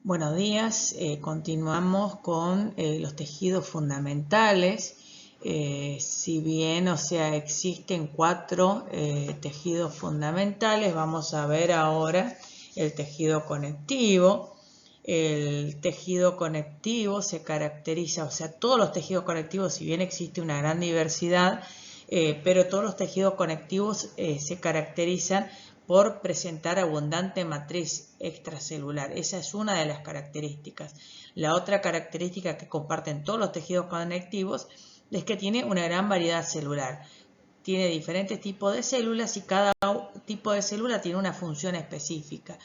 Buenos días, continuamos con los tejidos fundamentales. Si bien, existen 4 tejidos fundamentales, vamos a ver ahora el tejido conectivo. El tejido conectivo se caracteriza, todos los tejidos conectivos, si bien existe una gran diversidad, pero todos los tejidos conectivos se caracterizan por presentar abundante matriz extracelular. Esa es una de las características. La otra característica que comparten todos los tejidos conectivos es que tiene una gran variedad celular. Tiene diferentes tipos de células y cada tipo de célula tiene una función específica.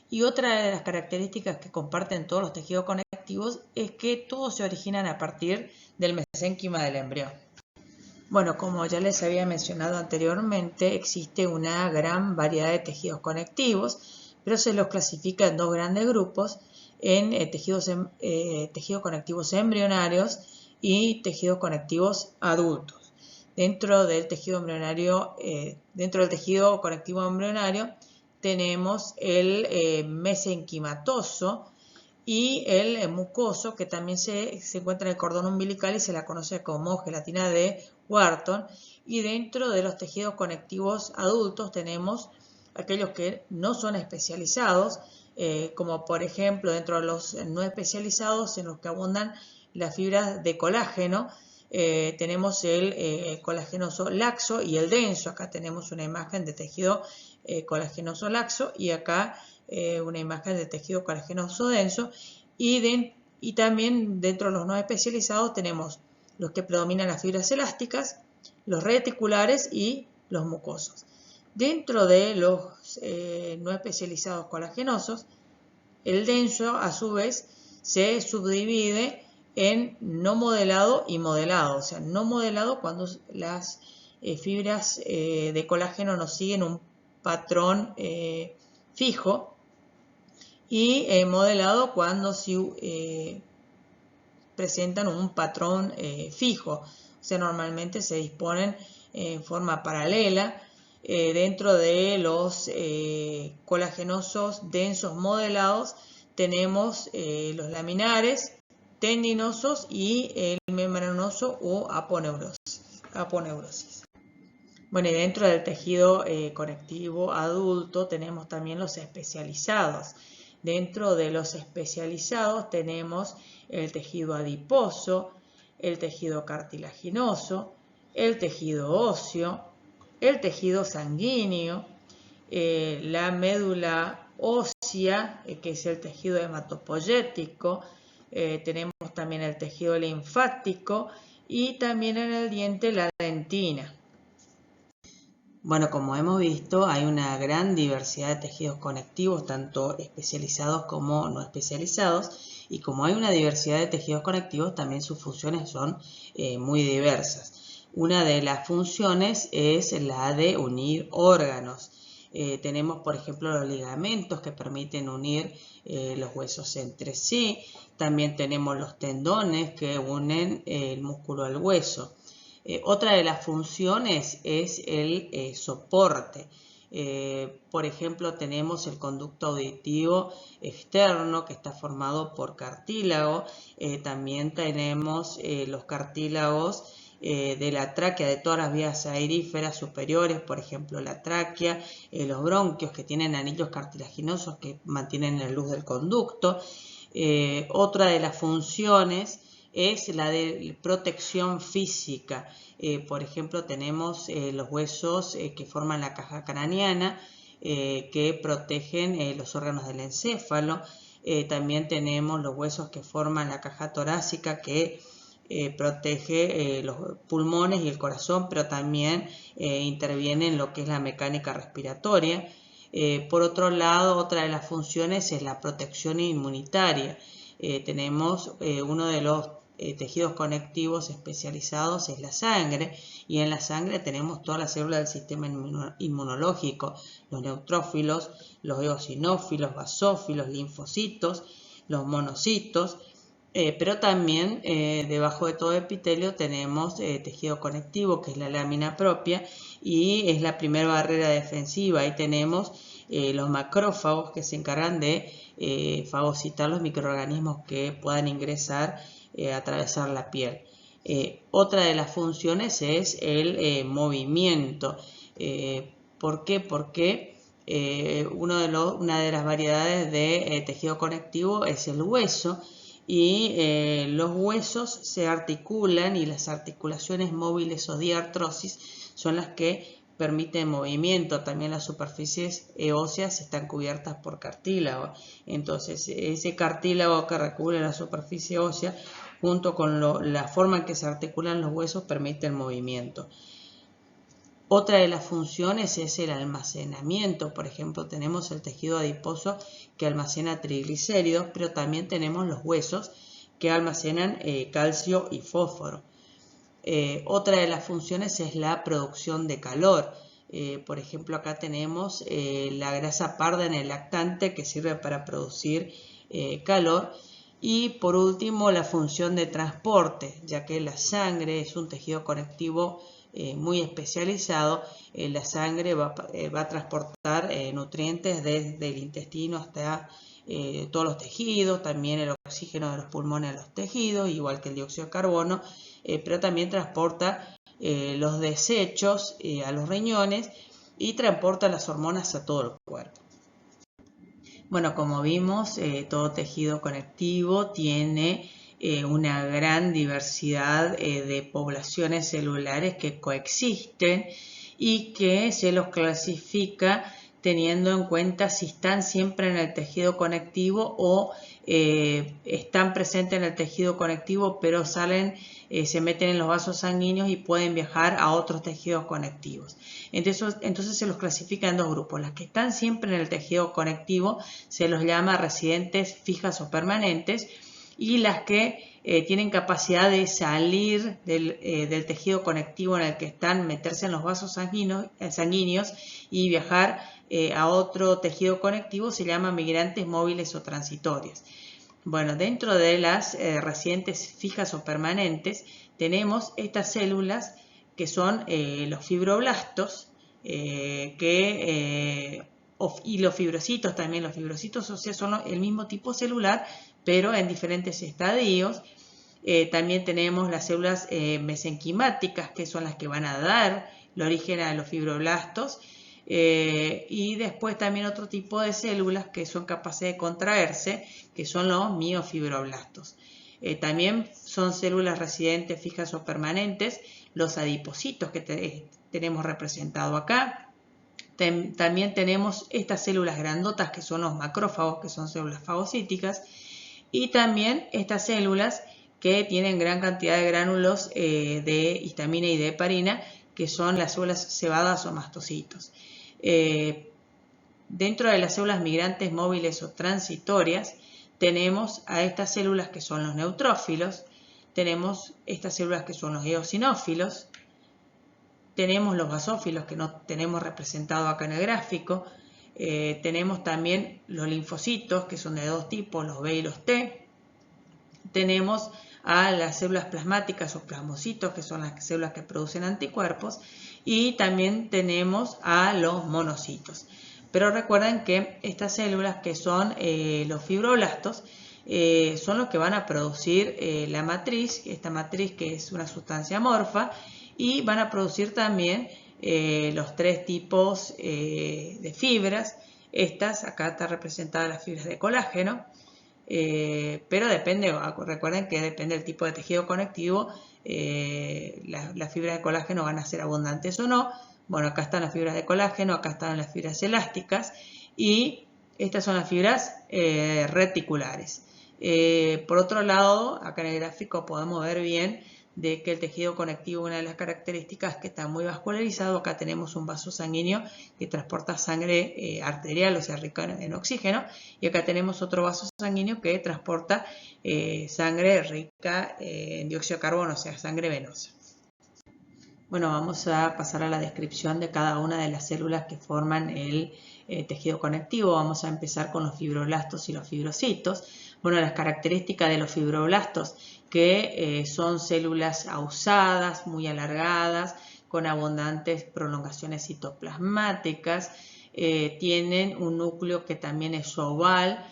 Y otra de las características que comparten todos los tejidos conectivos es que todos se originan a partir del mesénquima del embrión. Bueno, como ya les había mencionado anteriormente, existe una gran variedad de tejidos conectivos, pero se los clasifica en 2 grandes grupos, en tejidos conectivos embrionarios y tejidos conectivos adultos. Dentro del tejido conectivo embrionario tenemos el mesenquimatoso y el mucoso, que también se encuentra en el cordón umbilical y se la conoce como gelatina de Wharton. Y dentro de los tejidos conectivos adultos tenemos aquellos que no son especializados, como por ejemplo dentro de los no especializados, en los que abundan las fibras de colágeno. Tenemos el colagenoso laxo y el denso. Acá tenemos una imagen de tejido colagenoso laxo y acá una imagen de tejido colagenoso denso. Y también dentro de los no especializados tenemos los que predominan las fibras elásticas, los reticulares y los mucosos. Dentro de los no especializados colagenosos, el denso a su vez se subdivide en no modelado y modelado. No modelado cuando las fibras de colágeno no siguen un patrón fijo, y modelado cuando sí presentan un patrón fijo. Normalmente se disponen en forma paralela. Dentro de los colagenosos densos modelados tenemos los laminares, tendinosos y el membranoso o aponeurosis. Bueno, y dentro del tejido conectivo adulto tenemos también los especializados. Dentro de los especializados tenemos el tejido adiposo, el tejido cartilaginoso, el tejido óseo, el tejido sanguíneo, la médula ósea, que es el tejido hematopoyético, tenemos también el tejido linfático y también en el diente la dentina. Bueno, como hemos visto, hay una gran diversidad de tejidos conectivos, tanto especializados como no especializados, y como hay una diversidad de tejidos conectivos, también sus funciones son muy diversas. Una de las funciones es la de unir órganos. Tenemos, por ejemplo, los ligamentos que permiten unir los huesos entre sí. También tenemos los tendones que unen el músculo al hueso. Otra de las funciones es el soporte. Por ejemplo, tenemos el conducto auditivo externo que está formado por cartílago. También tenemos los cartílagos de la tráquea, de todas las vías aeríferas superiores, por ejemplo la tráquea, los bronquios que tienen anillos cartilaginosos que mantienen la luz del conducto. Otra de las funciones es la de protección física. Por ejemplo, tenemos los huesos que forman la caja craneana, que protegen los órganos del encéfalo. También tenemos los huesos que forman la caja torácica, que protege los pulmones y el corazón, pero también interviene en lo que es la mecánica respiratoria. Por otro lado, otra de las funciones es la protección inmunitaria. Tenemos uno de los tejidos conectivos especializados es la sangre, y en la sangre tenemos todas las células del sistema inmunológico, los neutrófilos, los eosinófilos, basófilos, linfocitos, los monocitos, pero también debajo de todo epitelio tenemos tejido conectivo, que es la lámina propia, y es la primera barrera defensiva. Ahí tenemos los macrófagos, que se encargan de fagocitar los microorganismos que puedan ingresar, atravesar la piel. Otra de las funciones es el movimiento. ¿Por qué? Porque una de las variedades de tejido conectivo es el hueso, y los huesos se articulan, y las articulaciones móviles o diartrosis son las que permiten movimiento. También las superficies óseas están cubiertas por cartílago. Entonces, ese cartílago que recubre la superficie ósea, junto con la forma en que se articulan los huesos, permite el movimiento. Otra de las funciones es el almacenamiento. Por ejemplo, tenemos el tejido adiposo que almacena triglicéridos, pero también tenemos los huesos que almacenan calcio y fósforo. Otra de las funciones es la producción de calor. Por ejemplo, acá tenemos la grasa parda en el lactante, que sirve para producir calor. Y por último, la función de transporte, ya que la sangre es un tejido conectivo muy especializado. La sangre va a transportar nutrientes desde el intestino hasta todos los tejidos, también el oxígeno de los pulmones a los tejidos, igual que el dióxido de carbono, pero también transporta los desechos a los riñones, y transporta las hormonas a todo el cuerpo. Bueno, como vimos, todo tejido conectivo tiene una gran diversidad de poblaciones celulares que coexisten, y que se los clasifica teniendo en cuenta si están siempre en el tejido conectivo o están presentes en el tejido conectivo, pero salen, se meten en los vasos sanguíneos y pueden viajar a otros tejidos conectivos. Entonces se los clasifica en dos grupos. Las que están siempre en el tejido conectivo se los llama residentes fijas o permanentes, y las que tienen capacidad de salir del tejido conectivo en el que están, meterse en los vasos sanguíneos y viajar a otro tejido conectivo, se llaman migrantes móviles o transitorios. Bueno, dentro de las residentes fijas o permanentes tenemos estas células que son los fibroblastos, y los fibrocitos también. Los fibrocitos, o sea, son el mismo tipo celular, pero en diferentes estadios. También tenemos las células mesenquimáticas, que son las que van a dar el origen a los fibroblastos. Y después también otro tipo de células que son capaces de contraerse, que son los miofibroblastos. También son células residentes fijas o permanentes los adipocitos, que tenemos representado acá. También tenemos estas células grandotas, que son los macrófagos, que son células fagocíticas, y también estas células que tienen gran cantidad de gránulos de histamina y de heparina, que son las células cebadas o mastocitos. Dentro de las células migrantes móviles o transitorias tenemos a estas células que son los neutrófilos, tenemos estas células que son los eosinófilos, tenemos los basófilos, que no tenemos representado acá en el gráfico, tenemos también los linfocitos, que son de dos tipos, los B y los T, tenemos a las células plasmáticas o plasmocitos, que son las células que producen anticuerpos, y también tenemos a los monocitos. Pero recuerden que estas células, que son los fibroblastos, son los que van a producir la matriz, esta matriz que es una sustancia amorfa, y van a producir también los tres tipos de fibras. Estas, acá están representadas las fibras de colágeno, pero depende, recuerden que depende del tipo de tejido conectivo, las fibras de colágeno van a ser abundantes o no. Bueno, acá están las fibras de colágeno, acá están las fibras elásticas, y estas son las fibras reticulares. Por otro lado, acá en el gráfico podemos ver bien de que el tejido conectivo, una de las características es que está muy vascularizado. Acá tenemos un vaso sanguíneo que transporta sangre arterial, o sea, rica en oxígeno, y acá tenemos otro vaso sanguíneo que transporta sangre rica en dióxido de carbono, o sea, sangre venosa. Bueno, vamos a pasar a la descripción de cada una de las células que forman el tejido conectivo. Vamos a empezar con los fibroblastos y los fibrocitos. Bueno, las características de los fibroblastos, que son células ausadas, muy alargadas, con abundantes prolongaciones citoplasmáticas, tienen un núcleo que también es oval,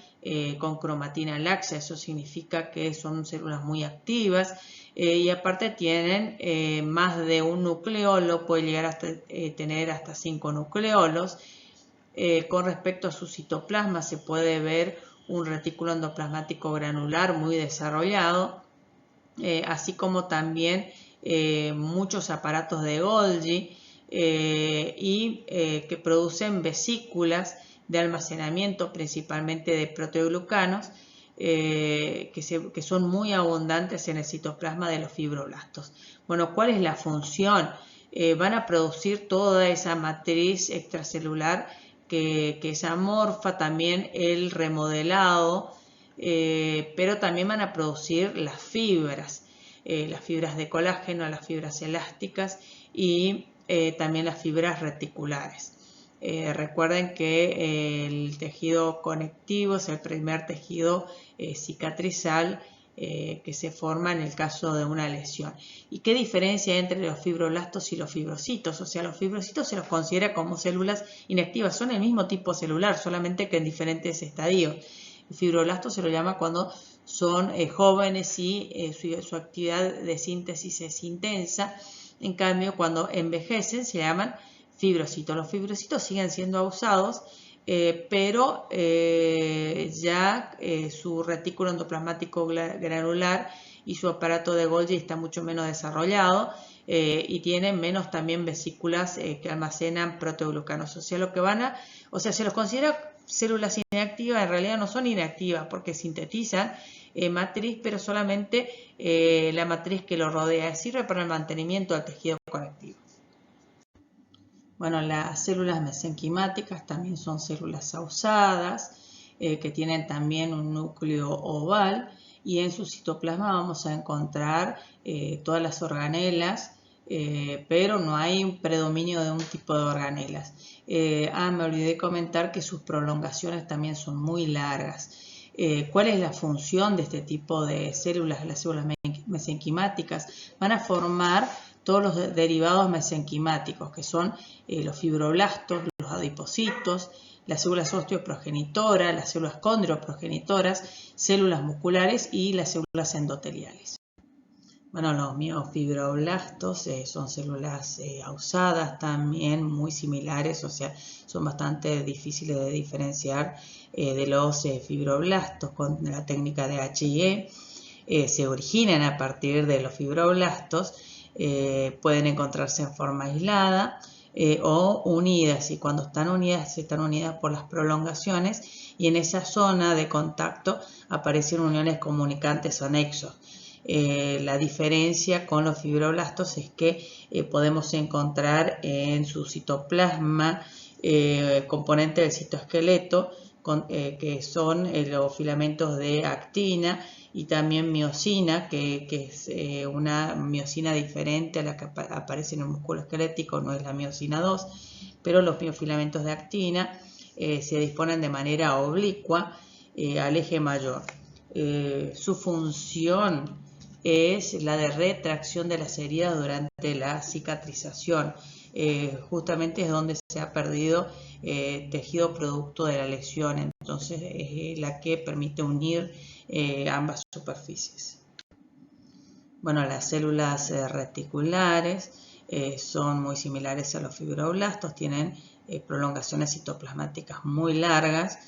con cromatina laxa. Eso significa que son células muy activas, y aparte tienen más de un nucleolo, puede llegar a tener hasta 5 nucleolos. Con respecto a su citoplasma se puede ver un retículo endoplasmático granular muy desarrollado, así como también muchos aparatos de Golgi, que producen vesículas de almacenamiento, principalmente de proteoglucanos, que son muy abundantes en el citoplasma de los fibroblastos. Bueno, ¿cuál es la función? Van a producir toda esa matriz extracelular que es amorfa, también el remodelado, pero también van a producir las fibras de colágeno, las fibras elásticas y también las fibras reticulares. Recuerden que el tejido conectivo es el primer tejido cicatrizal que se forma en el caso de una lesión. ¿Y qué diferencia hay entre los fibroblastos y los fibrocitos? O sea, los fibrocitos se los considera como células inactivas, son el mismo tipo celular, solamente que en diferentes estadios. El fibroblasto se lo llama cuando son jóvenes y su actividad de síntesis es intensa. En cambio, cuando envejecen se llaman fibrocitos. Los fibrocitos siguen siendo usados, pero ya su retículo endoplasmático granular y su aparato de Golgi está mucho menos desarrollado, y tienen menos también vesículas que almacenan proteoglucanos. O sea, se los considera células inactivas. En realidad no son inactivas porque sintetizan matriz, pero solamente la matriz que lo rodea sirve para el mantenimiento del tejido conectivo. Bueno, las células mesenquimáticas también son células ausadas, que tienen también un núcleo oval, y en su citoplasma vamos a encontrar todas las organelas, pero no hay un predominio de un tipo de organelas. Me olvidé comentar que sus prolongaciones también son muy largas. ¿Cuál es la función de este tipo de células, las células mesenquimáticas? Van a formar todos los derivados mesenquimáticos, que son los fibroblastos, los adipocitos, las células osteoprogenitoras, las células condroprogenitoras, células musculares y las células endoteliales. Bueno, los miofibroblastos son células ausadas también, muy similares, o sea, son bastante difíciles de diferenciar de los fibroblastos con la técnica de H&E. Se originan a partir de los fibroblastos, pueden encontrarse en forma aislada o unidas, y cuando están unidas por las prolongaciones, y en esa zona de contacto aparecen uniones comunicantes o nexos. La diferencia con los fibroblastos es que podemos encontrar en su citoplasma componentes del citoesqueleto, que son los filamentos de actina, y también miosina, que es una miosina diferente a la que aparece en el músculo esquelético, no es la miosina 2, pero los miofilamentos de actina se disponen de manera oblicua al eje mayor. Su función es la de retracción de las heridas durante la cicatrización. Justamente es donde se ha perdido tejido producto de la lesión, entonces es la que permite unir ambas superficies. Bueno, las células reticulares son muy similares a los fibroblastos, tienen prolongaciones citoplasmáticas muy largas,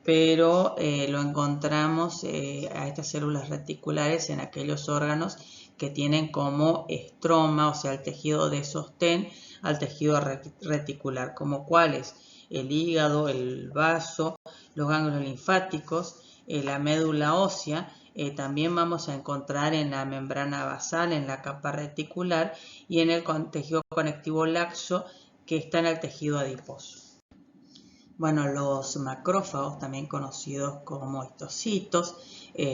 pero lo encontramos a estas células reticulares en aquellos órganos que tienen como estroma, o sea, el tejido de sostén al tejido reticular, como cuáles: el hígado, el vaso, los ganglios linfáticos, la médula ósea. También vamos a encontrar en la membrana basal, en la capa reticular, y en el tejido conectivo laxo, que está en el tejido adiposo. Bueno, los macrófagos, también conocidos como histocitos,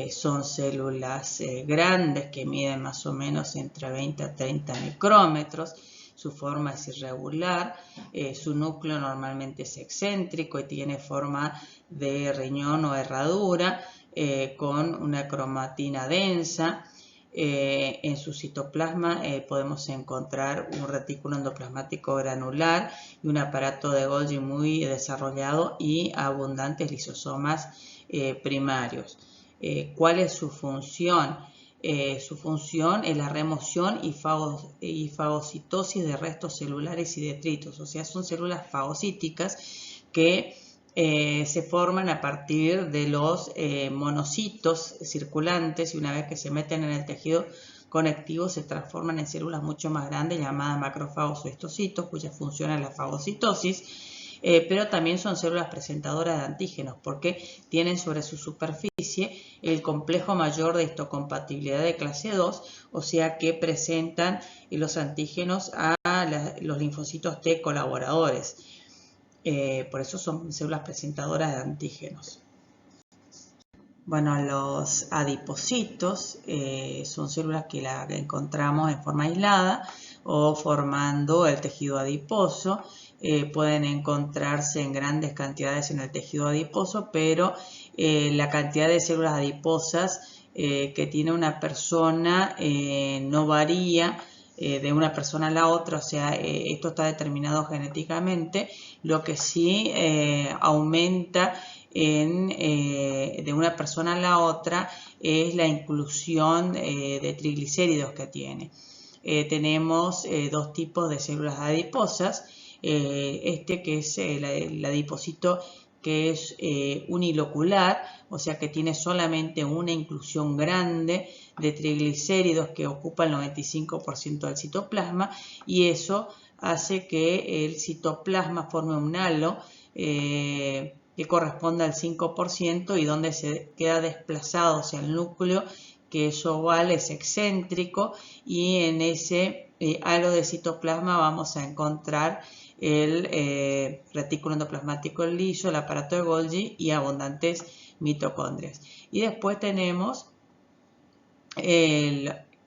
son células grandes que miden más o menos entre 20 a 30 micrómetros. Su forma es irregular, su núcleo normalmente es excéntrico y tiene forma de riñón o herradura, con una cromatina densa. En su citoplasma podemos encontrar un retículo endoplasmático granular y un aparato de Golgi muy desarrollado y abundantes lisosomas primarios. ¿Cuál es su función? Su función es la remoción y fagocitosis de restos celulares y detritos, o sea, son células fagocíticas que se forman a partir de los monocitos circulantes y una vez que se meten en el tejido conectivo se transforman en células mucho más grandes llamadas macrófagos o histocitos, cuya función es la fagocitosis, pero también son células presentadoras de antígenos porque tienen sobre su superficie el complejo mayor de histocompatibilidad de clase 2, o sea que presentan los antígenos a los linfocitos T colaboradores. Por eso son células presentadoras de antígenos. Bueno, los adipocitos son células que las encontramos en forma aislada o formando el tejido adiposo. Pueden encontrarse en grandes cantidades en el tejido adiposo, pero la cantidad de células adiposas que tiene una persona no varía de una persona a la otra, o sea, esto está determinado genéticamente. Lo que sí aumenta de una persona a la otra es la inclusión de triglicéridos que tiene. Tenemos dos tipos de células adiposas, que es el adipocito que es unilocular, o sea que tiene solamente una inclusión grande de triglicéridos que ocupa el 95% del citoplasma, y eso hace que el citoplasma forme un halo que corresponde al 5% y donde se queda desplazado hacia el núcleo, que es oval, es excéntrico, y en ese halo de citoplasma vamos a encontrar el retículo endoplasmático liso, el aparato de Golgi y abundantes mitocondrias. Y después tenemos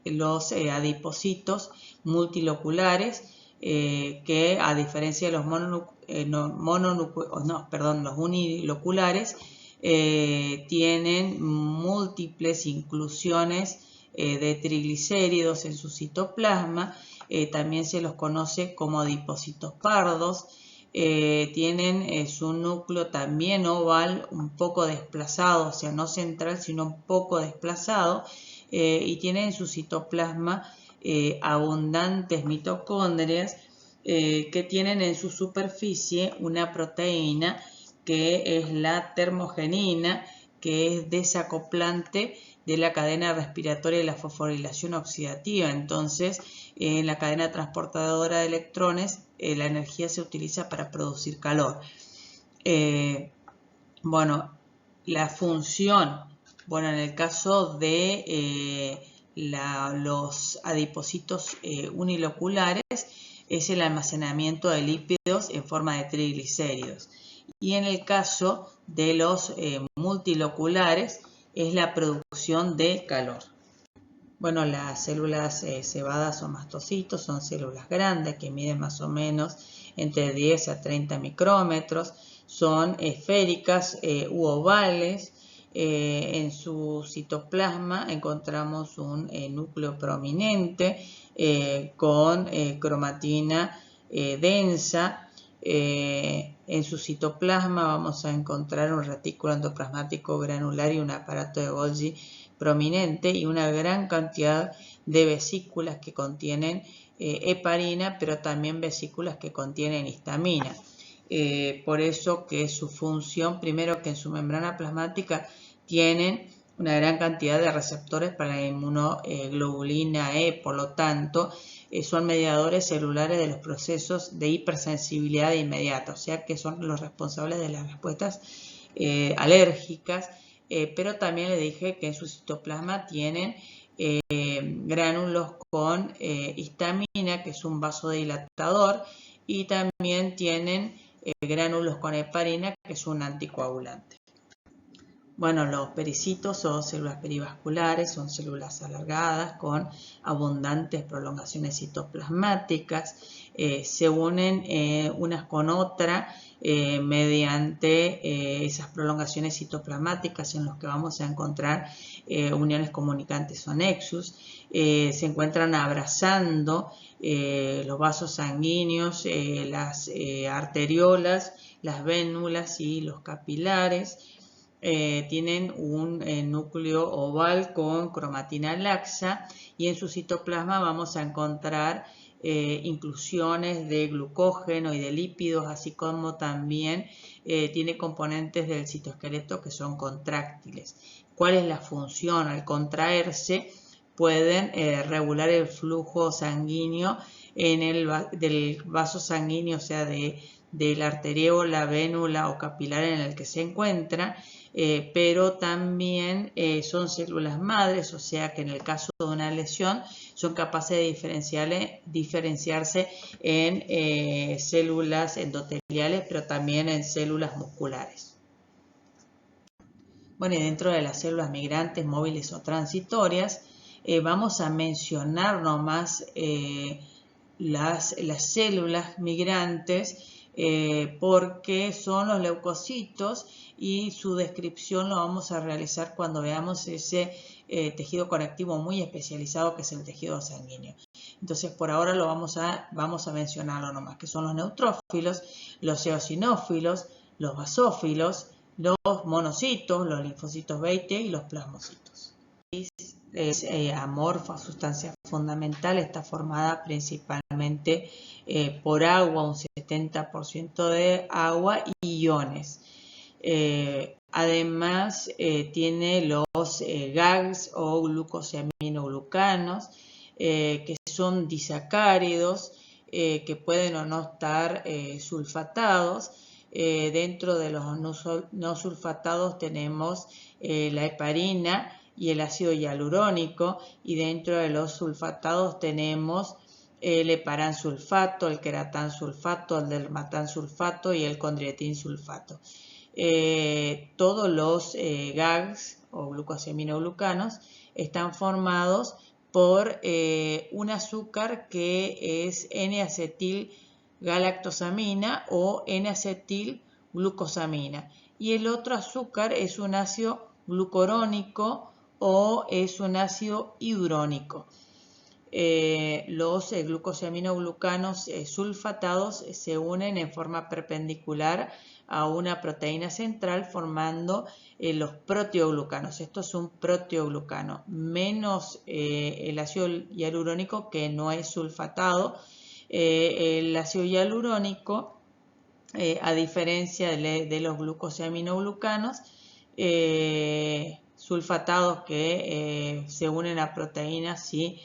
los adipocitos multiloculares que, a diferencia de los los uniloculares, tienen múltiples inclusiones de triglicéridos en su citoplasma. También se los conoce como adipocitos pardos. Tienen su núcleo también oval, un poco desplazado, o sea, no central, sino un poco desplazado, y tienen en su citoplasma abundantes mitocondrias que tienen en su superficie una proteína que es la termogenina, que es desacoplante de la cadena respiratoria y la fosforilación oxidativa. Entonces, en la cadena transportadora de electrones, la energía se utiliza para producir calor. Bueno, la función, bueno, en el caso de los adipocitos uniloculares, es el almacenamiento de lípidos en forma de triglicéridos. Y en el caso de los multiloculares, es la producción de calor. Bueno, las células cebadas o mastocitos son células grandes que miden más o menos entre 10 a 30 micrómetros. Son esféricas u ovales. En su citoplasma encontramos un núcleo prominente con cromatina densa. En su citoplasma vamos a encontrar un retículo endoplasmático granular y un aparato de Golgi prominente y una gran cantidad de vesículas que contienen heparina, pero también vesículas que contienen histamina. Por eso que su función, primero que en su membrana plasmática tienen una gran cantidad de receptores para la inmunoglobulina E, por lo tanto son mediadores celulares de los procesos de hipersensibilidad inmediata, o sea que son los responsables de las respuestas alérgicas, pero también les dije que en su citoplasma tienen gránulos con histamina, que es un vasodilatador, y también tienen gránulos con heparina, que es un anticoagulante. Bueno, los pericitos son células perivasculares, son células alargadas con abundantes prolongaciones citoplasmáticas. se unen unas con otras mediante esas prolongaciones citoplasmáticas en las que vamos a encontrar uniones comunicantes o nexus. Se encuentran abrazando los vasos sanguíneos, las arteriolas, las vénulas y los capilares. Tienen un núcleo oval con cromatina laxa y en su citoplasma vamos a encontrar inclusiones de glucógeno y de lípidos, así como también tiene componentes del citoesqueleto que son contráctiles. ¿Cuál es la función? Al contraerse pueden regular el flujo sanguíneo del vaso sanguíneo, o sea, de la arteriola, vénula o capilar en el que se encuentra, pero también son células madres, o sea que en el caso de una lesión son capaces de diferenciarse en células endoteliales, pero también en células musculares. Bueno, y dentro de las células migrantes, móviles o transitorias, vamos a mencionar nomás las células migrantes porque son los leucocitos y su descripción lo vamos a realizar cuando veamos ese tejido conectivo muy especializado que es el tejido sanguíneo. Entonces por ahora vamos a mencionarlo nomás, que son los neutrófilos, los eosinófilos, los basófilos, los monocitos, los linfocitos B y T y los plasmocitos. Es amorfa, sustancia fundamental, está formada principalmente por agua, un 70% de agua y iones. Además tiene los GAGs o glucosaminoglucanos, que son disacáridos, que pueden o no estar sulfatados. Dentro de los no sulfatados tenemos la heparina y el ácido hialurónico, y dentro de los sulfatados tenemos el heparansulfato, el queratansulfato, el dermatansulfato y el condrietinsulfato. Todos los GAGs o glucosaminoglucanos están formados por un azúcar que es N-acetilgalactosamina o N-acetilglucosamina, y el otro azúcar es un ácido glucurónico o es un ácido hidurónico. Los glucosaminoglucanos sulfatados se unen en forma perpendicular a una proteína central formando los proteoglucanos. Esto es un proteoglucano, menos el ácido hialurónico, que no es sulfatado. El ácido hialurónico, a diferencia de los glucosaminoglucanos sulfatados que se unen a proteínas y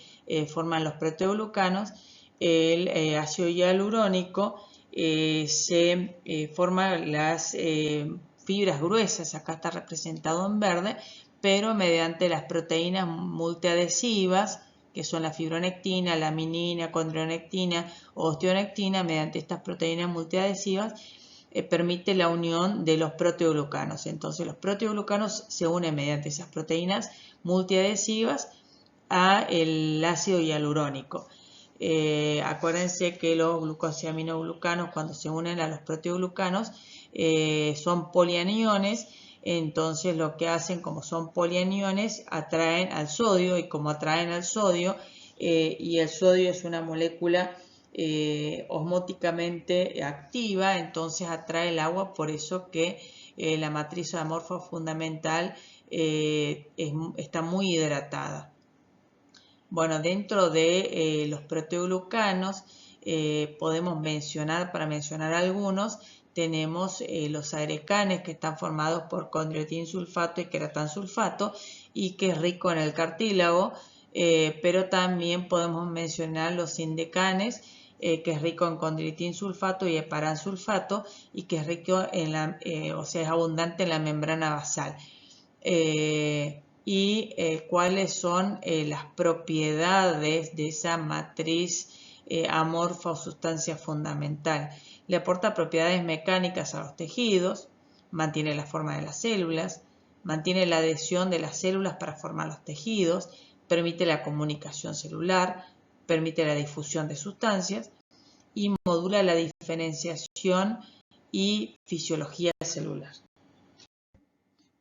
forman los proteoglucanos, el ácido hialurónico se forman las fibras gruesas, acá está representado en verde, pero mediante las proteínas multiadhesivas, que son la fibronectina, laminina, condronectina o osteonectina. Mediante estas proteínas multiadhesivas permite la unión de los proteoglucanos. Entonces los proteoglucanos se unen mediante esas proteínas multiadhesivas a el ácido hialurónico. Acuérdense que los glucosaminoglucanos, cuando se unen a los proteoglucanos, son polianiones. Entonces lo que hacen, como son polianiones, atraen al sodio, y como atraen al sodio, y el sodio es una molécula osmóticamente activa, entonces atrae el agua. Por eso que la matriz amorfa fundamental está muy hidratada. Bueno, dentro de los proteoglucanos podemos mencionar, para mencionar algunos, tenemos los agrecanes, que están formados por condroitinsulfato y queratansulfato y que es rico en el cartílago, pero también podemos mencionar los indecanes, que es rico en condroitinsulfato y heparansulfato y que es rico o sea, es abundante en la membrana basal. Cuáles son las propiedades de esa matriz amorfa o sustancia fundamental. Le aporta propiedades mecánicas a los tejidos, mantiene la forma de las células, mantiene la adhesión de las células para formar los tejidos, permite la comunicación celular, permite la difusión de sustancias, y modula la diferenciación y fisiología celular.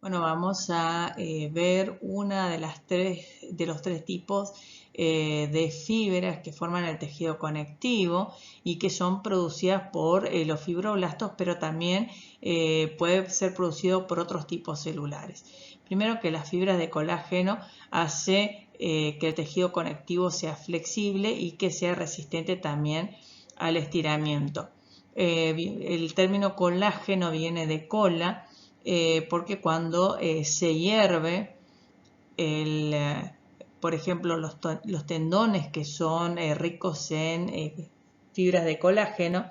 Bueno, vamos a ver una de los tres tipos de fibras que forman el tejido conectivo y que son producidas por los fibroblastos, pero también puede ser producido por otros tipos celulares. Primero, que las fibras de colágeno hace que el tejido conectivo sea flexible y que sea resistente también al estiramiento. El término colágeno viene de cola, porque cuando se hierve, por ejemplo, los tendones que son ricos en fibras de colágeno,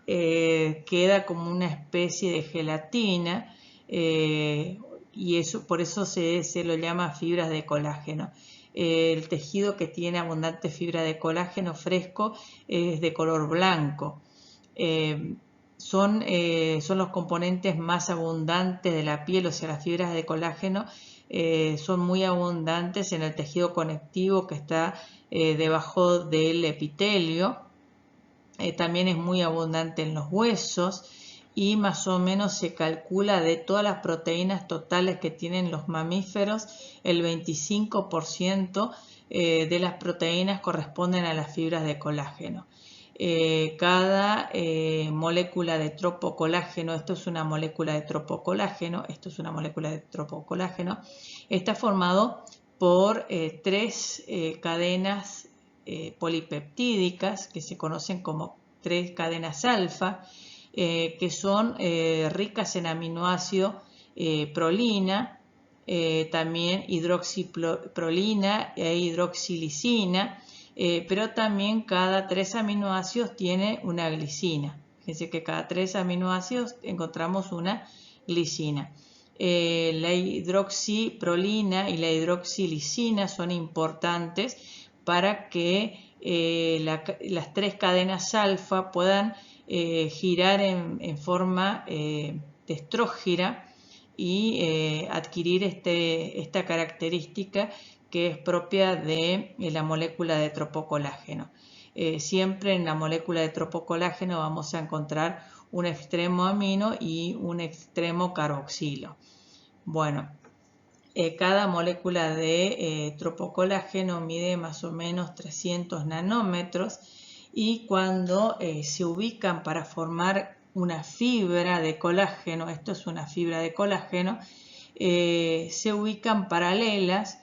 queda como una especie de gelatina, y por eso se lo llama fibras de colágeno. El tejido que tiene abundante fibra de colágeno fresco es de color blanco. Son los componentes más abundantes de la piel, o sea, las fibras de colágeno son muy abundantes en el tejido conectivo que está debajo del epitelio. También es muy abundante en los huesos y más o menos se calcula de todas las proteínas totales que tienen los mamíferos, el 25% de las proteínas corresponden a las fibras de colágeno. Cada molécula de tropocolágeno, esto es una molécula de tropocolágeno, está formado por tres cadenas polipeptídicas que se conocen como tres cadenas alfa, que son ricas en aminoácido prolina, también hidroxiprolina e hidroxilisina, pero también cada 3 aminoácidos tiene una glicina. Fíjense que cada 3 aminoácidos encontramos una glicina. La hidroxiprolina y la hidroxilisina son importantes para que las tres cadenas alfa puedan girar en forma destrógira y adquirir esta característica que es propia de la molécula de tropocolágeno. Siempre en la molécula de tropocolágeno vamos a encontrar un extremo amino y un extremo carboxilo. Bueno, cada molécula de tropocolágeno mide más o menos 300 nanómetros y cuando se ubican para formar una fibra de colágeno, esto es una fibra de colágeno, se ubican paralelas,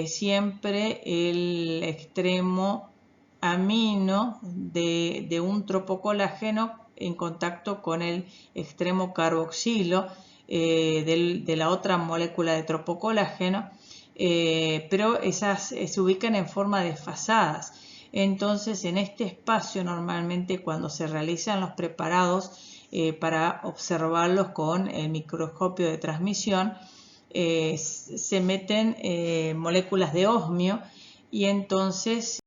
siempre el extremo amino de un tropocolágeno en contacto con el extremo carboxilo de la otra molécula de tropocolágeno, pero esas se ubican en forma desfasadas. Entonces, en este espacio normalmente cuando se realizan los preparados para observarlos con el microscopio de transmisión, se meten moléculas de osmio y entonces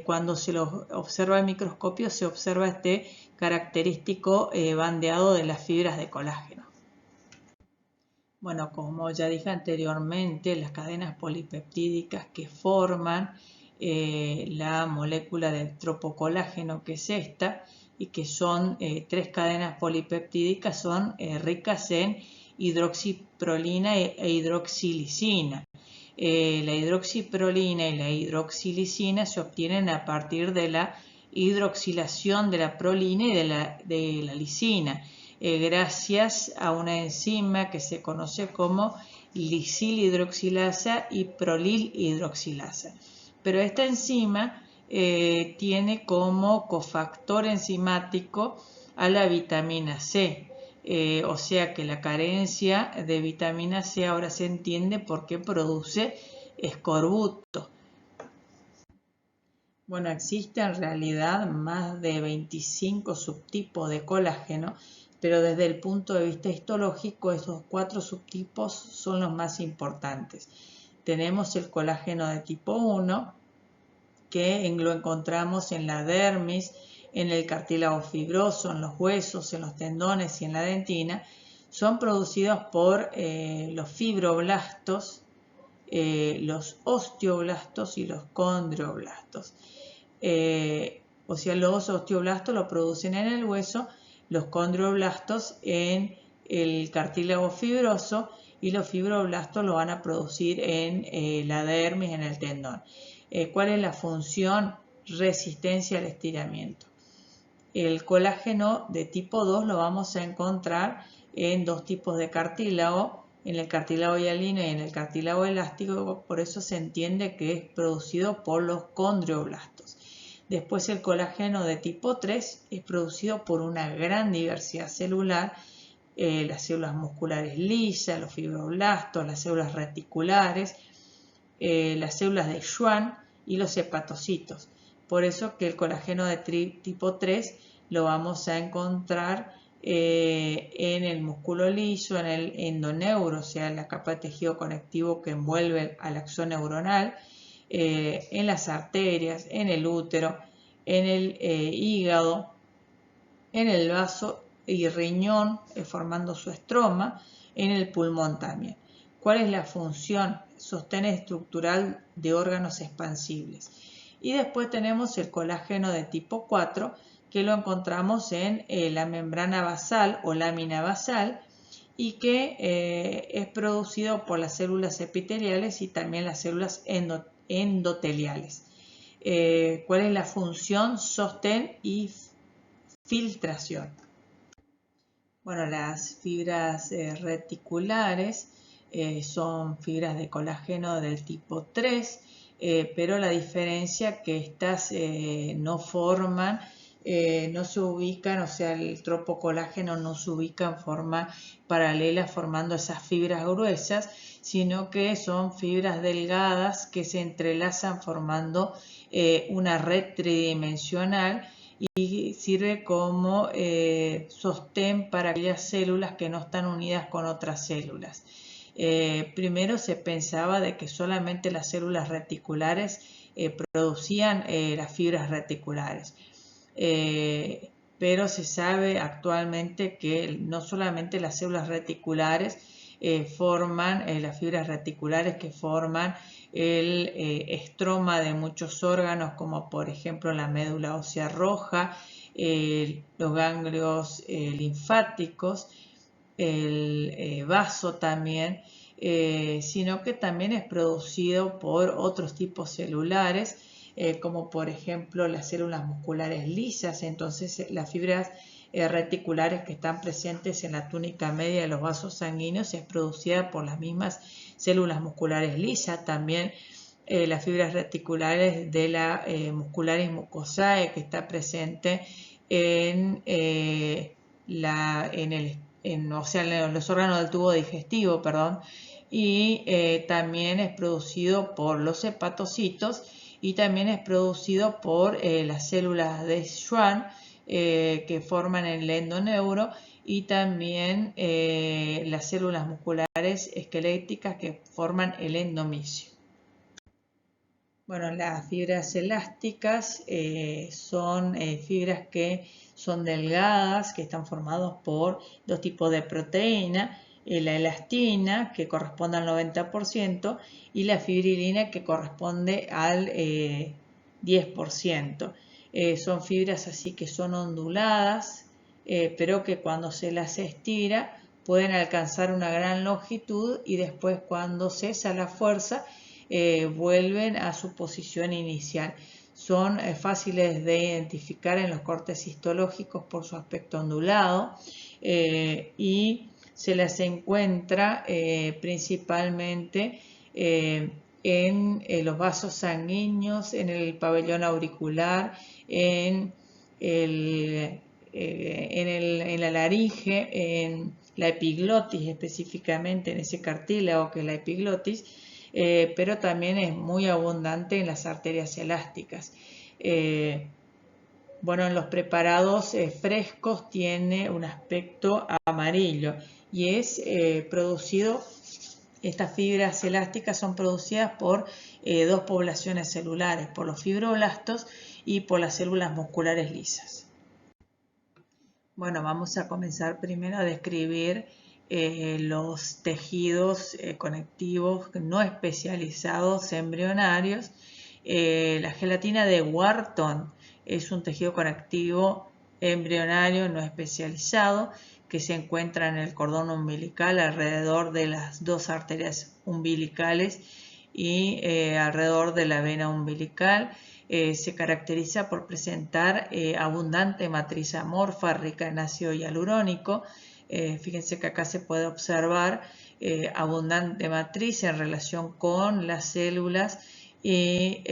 cuando se los observa el microscopio se observa este característico bandeado de las fibras de colágeno. Bueno, como ya dije anteriormente, las cadenas polipeptídicas que forman la molécula de tropocolágeno, que es esta, y que son tres cadenas polipeptídicas, son ricas en hidroxiprolina e hidroxilisina. La hidroxiprolina y la hidroxilisina se obtienen a partir de la hidroxilación de la prolina y de la lisina, gracias a una enzima que se conoce como lisilhidroxilasa y prolilhidroxilasa. Pero esta enzima tiene como cofactor enzimático a la vitamina C. O sea que la carencia de vitamina C ahora se entiende por qué produce escorbuto. Bueno, existen en realidad más de 25 subtipos de colágeno, pero desde el punto de vista histológico esos 4 subtipos son los más importantes. Tenemos el colágeno de tipo 1, que lo encontramos en la dermis, en el cartílago fibroso, en los huesos, en los tendones y en la dentina. Son producidos por los fibroblastos, los osteoblastos y los condroblastos. O sea, los osteoblastos lo producen en el hueso, los condroblastos en el cartílago fibroso y los fibroblastos lo van a producir en la dermis, en el tendón. ¿Cuál es la función? Resistencia al estiramiento. El colágeno de tipo 2 lo vamos a encontrar en dos tipos de cartílago, en el cartílago hialino y en el cartílago elástico, por eso se entiende que es producido por los condrioblastos. Después el colágeno de tipo 3 es producido por una gran diversidad celular, las células musculares lisas, los fibroblastos, las células reticulares, las células de Schwann y los hepatocitos. Por eso que el colágeno de tipo 3 lo vamos a encontrar en el músculo liso, en el endoneuro, o sea, en la capa de tejido conectivo que envuelve al axón neuronal, en las arterias, en el útero, en el hígado, en el vaso y riñón, formando su estroma, en el pulmón también. ¿Cuál es la función? Sostén estructural de órganos expansibles. Y después tenemos el colágeno de tipo 4, que lo encontramos en la membrana basal o lámina basal y que es producido por las células epiteliales y también las células endoteliales. ¿Cuál es la función? Sostén y filtración. Bueno, las fibras reticulares son fibras de colágeno del tipo 3, pero la diferencia que estas no forman, no se ubican, o sea, el tropocolágeno no se ubica en forma paralela formando esas fibras gruesas, sino que son fibras delgadas que se entrelazan formando una red tridimensional y sirve como sostén para aquellas células que no están unidas con otras células. Primero se pensaba de que solamente las células reticulares producían las fibras reticulares, pero se sabe actualmente que no solamente las células reticulares forman las fibras reticulares que forman el estroma de muchos órganos, como por ejemplo la médula ósea roja, los ganglios linfáticos, el vaso también, sino que también es producido por otros tipos celulares, como por ejemplo las células musculares lisas. Entonces las fibras reticulares que están presentes en la túnica media de los vasos sanguíneos es producida por las mismas células musculares lisas. También las fibras reticulares de la muscularis mucosae, que está presente en los órganos del tubo digestivo, perdón, y también es producido por los hepatocitos y también es producido por las células de Schwann que forman el endoneuro y también las células musculares esqueléticas que forman el endomisio. Bueno, las fibras elásticas son fibras que son delgadas, que están formadas por dos tipos de proteína, la elastina, que corresponde al 90%, y la fibrilina, que corresponde al 10%. Son fibras así que son onduladas, pero que cuando se las estira pueden alcanzar una gran longitud y después cuando cesa la fuerza vuelven a su posición inicial. Son fáciles de identificar en los cortes histológicos por su aspecto ondulado y se las encuentra principalmente en los vasos sanguíneos, en el pabellón auricular, en la laringe, en la epiglotis específicamente, en ese cartílago que es la epiglotis, pero también es muy abundante en las arterias elásticas. Bueno, en los preparados frescos tiene un aspecto amarillo y es producido, estas fibras elásticas son producidas por dos poblaciones celulares, por los fibroblastos y por las células musculares lisas. Bueno, vamos a comenzar primero a describir los tejidos conectivos no especializados embrionarios. La gelatina de Wharton es un tejido conectivo embrionario no especializado que se encuentra en el cordón umbilical alrededor de las dos arterias umbilicales y alrededor de la vena umbilical. Se caracteriza por presentar abundante matriz amorfa rica en ácido hialurónico. Fíjense que acá se puede observar abundante matriz en relación con las células y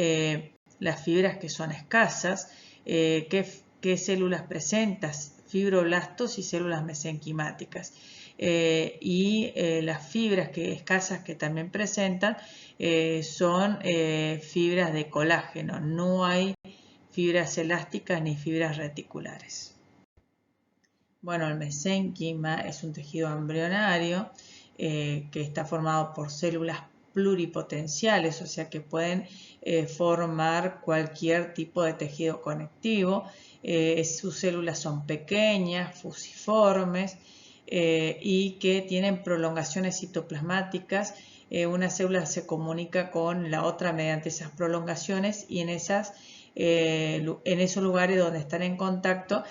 las fibras que son escasas. ¿Qué células presentas? Fibroblastos y células mesenquimáticas. Las fibras escasas que también presentan son fibras de colágeno. No hay fibras elásticas ni fibras reticulares. Bueno, el mesénquima es un tejido embrionario que está formado por células pluripotenciales, o sea que pueden formar cualquier tipo de tejido conectivo. Sus células son pequeñas, fusiformes y que tienen prolongaciones citoplasmáticas. Una célula se comunica con la otra mediante esas prolongaciones y en esos lugares donde están en contacto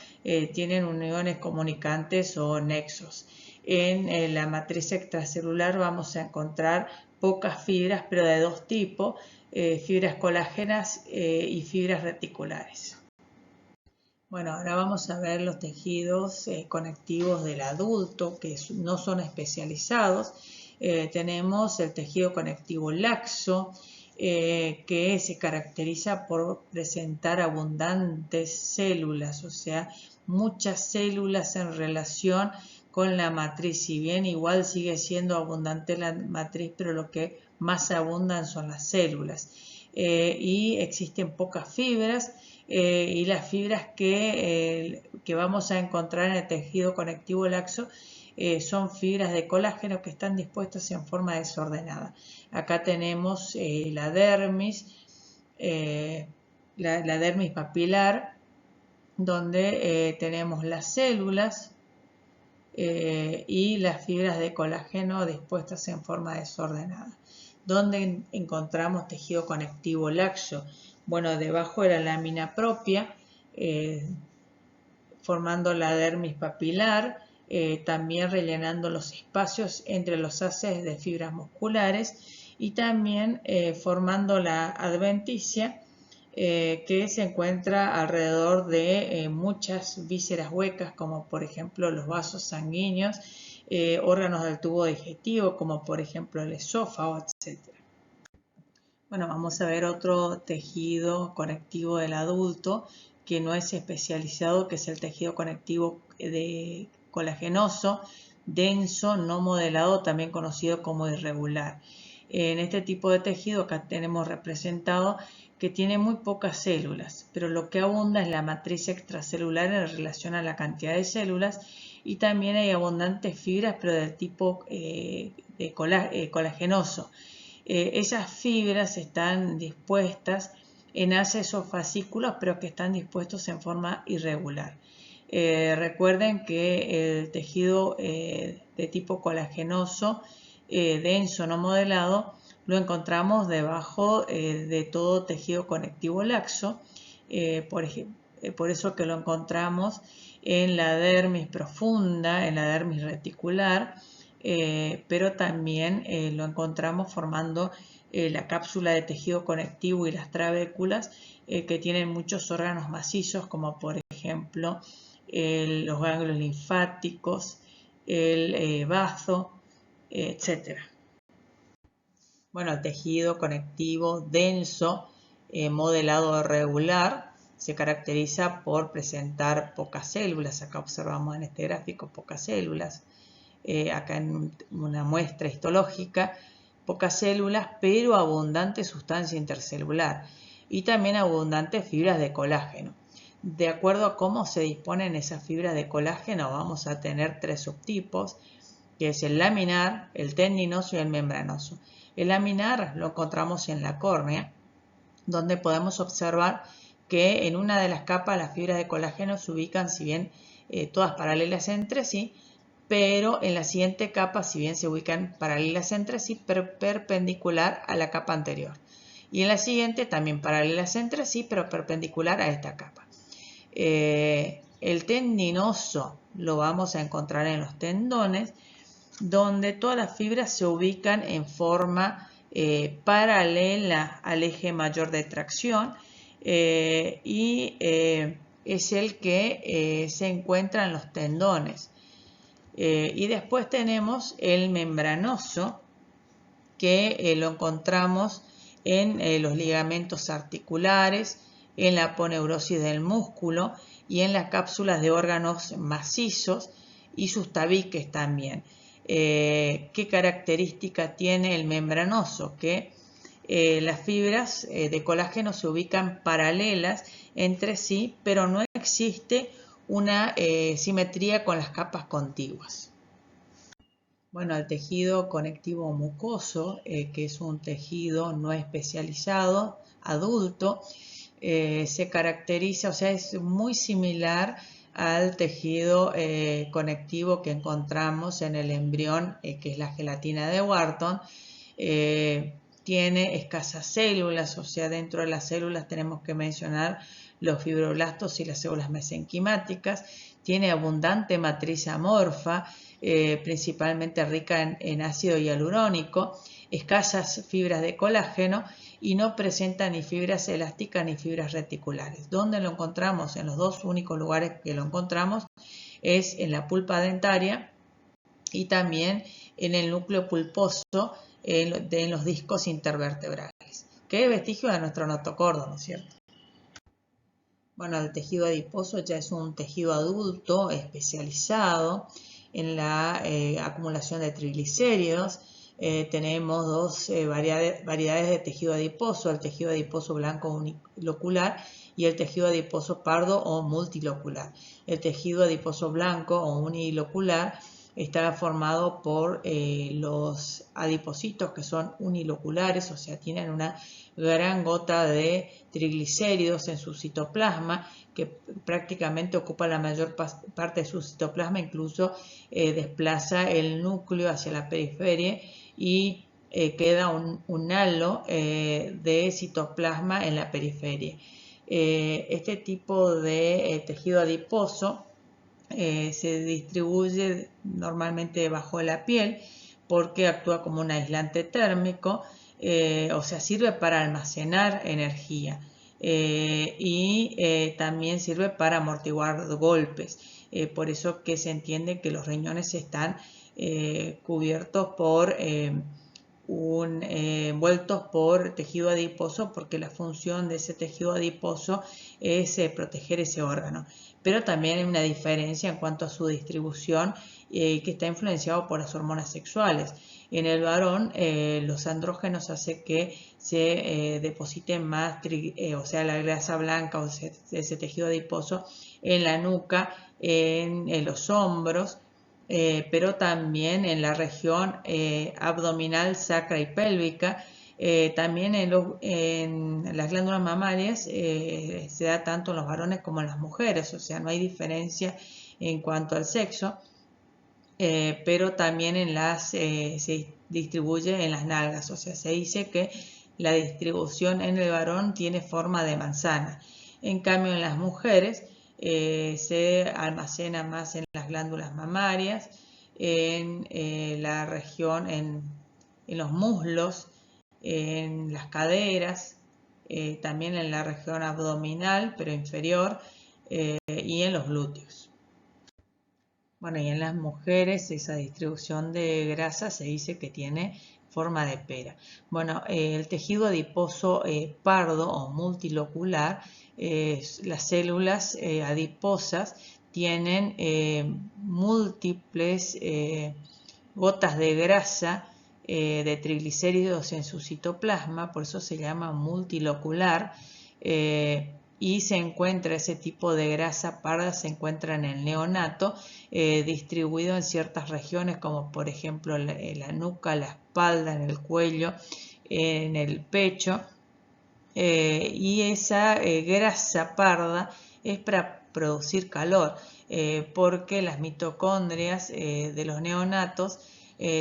tienen uniones comunicantes o nexos. En la matriz extracelular vamos a encontrar pocas fibras, pero de dos tipos, fibras colágenas y fibras reticulares. Bueno, ahora vamos a ver los tejidos conectivos del adulto que no son especializados. Tenemos el tejido conectivo laxo, que se caracteriza por presentar abundantes células, o sea, muchas células en relación con la matriz. Si bien igual sigue siendo abundante la matriz, pero lo que más abundan son las células. Y existen pocas fibras y las fibras que vamos a encontrar en el tejido conectivo laxo son fibras de colágeno que están dispuestas en forma desordenada. Acá tenemos la dermis, la dermis papilar, donde tenemos las células y las fibras de colágeno dispuestas en forma desordenada. ¿Dónde encontramos tejido conectivo laxo? Bueno, debajo de la lámina propia, formando la dermis papilar, también rellenando los espacios entre los haces de fibras musculares y también formando la adventicia, que se encuentra alrededor de muchas vísceras huecas, como por ejemplo los vasos sanguíneos, órganos del tubo digestivo, como por ejemplo el esófago, etc. Bueno, vamos a ver otro tejido conectivo del adulto que no es especializado, que es el tejido conectivo colagenoso, denso, no modelado, también conocido como irregular. En este tipo de tejido acá tenemos representado que tiene muy pocas células, pero lo que abunda es la matriz extracelular en relación a la cantidad de células y también hay abundantes fibras, pero del tipo colagenoso. Esas fibras están dispuestas en haces o fascículos, pero que están dispuestos en forma irregular. Recuerden que el tejido de tipo colagenoso, denso, no modelado, lo encontramos debajo de todo tejido conectivo laxo, por eso que lo encontramos en la dermis profunda, en la dermis reticular, pero también lo encontramos formando la cápsula de tejido conectivo y las trabéculas que tienen muchos órganos macizos, como por ejemplo los ganglios linfáticos, el bazo, etc. Bueno, el tejido conectivo denso, modelado irregular, se caracteriza por presentar pocas células. Acá observamos en este gráfico pocas células. Acá en una muestra histológica, pocas células, pero abundante sustancia intercelular y también abundantes fibras de colágeno. De acuerdo a cómo se disponen esas fibras de colágeno, vamos a tener tres subtipos, que es el laminar, el tendinoso y el membranoso. El laminar lo encontramos en la córnea, donde podemos observar que en una de las capas las fibras de colágeno se ubican, si bien todas paralelas entre sí, pero en la siguiente capa, si bien se ubican paralelas entre sí, pero perpendicular a la capa anterior. Y en la siguiente también paralelas entre sí, pero perpendicular a esta capa. El tendinoso lo vamos a encontrar en los tendones, donde todas las fibras se ubican en forma paralela al eje mayor de tracción y es el que se encuentra en los tendones. Y después tenemos el membranoso, que lo encontramos en los ligamentos articulares, en la aponeurosis del músculo y en las cápsulas de órganos macizos y sus tabiques también. ¿Qué característica tiene el membranoso? Que las fibras de colágeno se ubican paralelas entre sí, pero no existe una simetría con las capas contiguas. Bueno, el tejido conectivo mucoso, que es un tejido no especializado, adulto, se caracteriza, o sea, es muy similar al tejido conectivo que encontramos en el embrión, que es la gelatina de Wharton. Tiene escasas células, o sea, dentro de las células tenemos que mencionar los fibroblastos y las células mesenquimáticas. Tiene abundante matriz amorfa, principalmente rica en ácido hialurónico, escasas fibras de colágeno y no presenta ni fibras elásticas ni fibras reticulares. ¿Dónde lo encontramos? En los dos únicos lugares que lo encontramos es en la pulpa dentaria y también en el núcleo pulposo en los discos intervertebrales, que es vestigio de nuestro notocordo, ¿no es cierto? Bueno, el tejido adiposo ya es un tejido adulto especializado en la acumulación de triglicéridos. Tenemos dos variedades de tejido adiposo, el tejido adiposo blanco unilocular y el tejido adiposo pardo o multilocular. El tejido adiposo blanco o unilocular está formado por los adipocitos que son uniloculares, o sea, tienen una gran gota de triglicéridos en su citoplasma, que prácticamente ocupa la mayor parte de su citoplasma, incluso desplaza el núcleo hacia la periferia y queda un halo de citoplasma en la periferia. Este tipo de tejido adiposo se distribuye normalmente bajo la piel porque actúa como un aislante térmico, o sea, sirve para almacenar energía y también sirve para amortiguar golpes. Por eso que se entiende que los riñones están cubiertos por envueltos por tejido adiposo, porque la función de ese tejido adiposo es proteger ese órgano. Pero también hay una diferencia en cuanto a su distribución que está influenciado por las hormonas sexuales. En el varón, los andrógenos hacen que se deposite más, o sea, la grasa blanca o ese tejido adiposo en la nuca, en los hombros, pero también en la región abdominal, sacra y pélvica. También en las glándulas mamarias se da tanto en los varones como en las mujeres, o sea, no hay diferencia en cuanto al sexo, pero también se distribuye en las nalgas, o sea, se dice que la distribución en el varón tiene forma de manzana. En cambio, en las mujeres se almacena más en las glándulas mamarias, en la región, en los muslos, en las caderas, también en la región abdominal, pero inferior, y en los glúteos. Bueno, y en las mujeres esa distribución de grasa se dice que tiene forma de pera. Bueno, el tejido adiposo pardo o multilocular, las células adiposas tienen múltiples gotas de grasa de triglicéridos en su citoplasma, por eso se llama multilocular, y se encuentra ese tipo de grasa parda, se encuentra en el neonato, distribuido en ciertas regiones como por ejemplo la nuca, la espalda, en el cuello, en el pecho, y esa grasa parda es para producir calor, porque las mitocondrias de los neonatos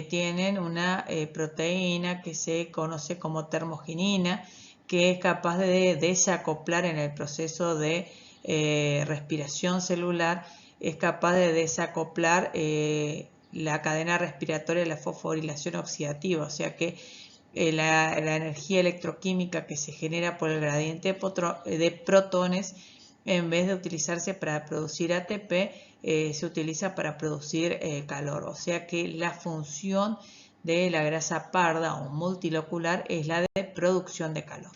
tienen una proteína que se conoce como termogenina, que es capaz de desacoplar en el proceso de respiración celular, es capaz de desacoplar la cadena respiratoria de la fosforilación oxidativa, o sea que la energía electroquímica que se genera por el gradiente de protones, en vez de utilizarse para producir ATP, se utiliza para producir calor. O sea que la función de la grasa parda o multilocular es la de producción de calor.